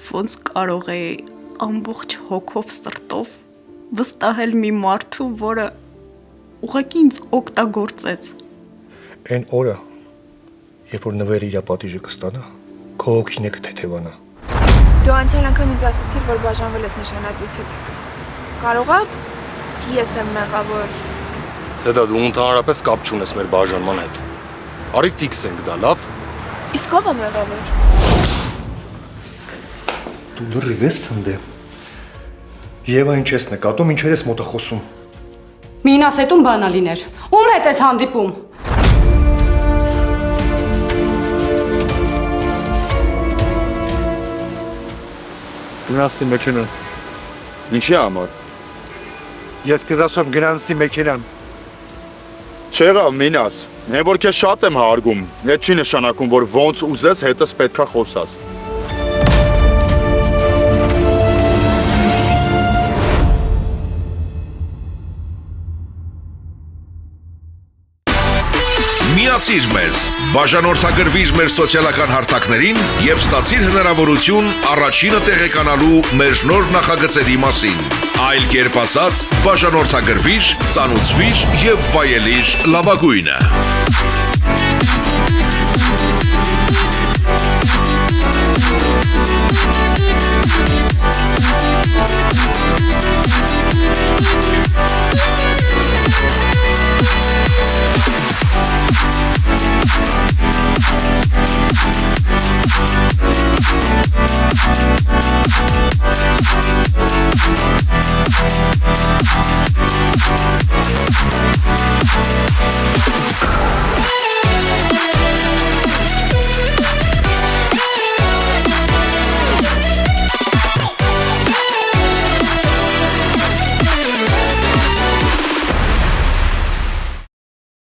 ոնց կարող էի ամբողջ հոգով սրտով վստահել մի մարդու, որը ուղղակի ինձ օգտագործեց։ Այն օրը, երբ որ նվերը իր պատիժը կստանա, քո հոգին է կթեթևանա։ Դու անցյալ անգամ ինձ ասացիր, որ բաժանվել ես նշանածից հետ։ Կարող է ես եմ մեղավոր։ Սեդա, դու ընդհանրապես կապ չունես մեր բաժանման հետ։ Արի ֆիքս ենք դա, լավ։ Իսկ ով է մեղավոր։ Դու լրիվ ես ցնդե։ Եվա ինչ ես նկատում, ինչեր ես մոտը խոսում։ Մինասետում բանալիներ։ Ում հետ ես հանդիպում։ Գնացի մեքենան։ Ինչի համար։ Ես քեզ ասում գնացի մեքենան։ Չեղավ մինաս, նե որ քեզ շատ եմ հարգում, դա չի նշանակում, որ ոնց ուզես հետս պետքա խոսաս։ Միացիր մեզ, բաժանորդագրվիր մեր սոցիալական հարթակներին և ստացիր հնարավորություն առաջինը տեղեկանալու մեր նոր նախագծերի մասին։ Այլ կերպ ասած, բաժանորդագրվիր, ծանուցվիր և վայելիր լավագույնը։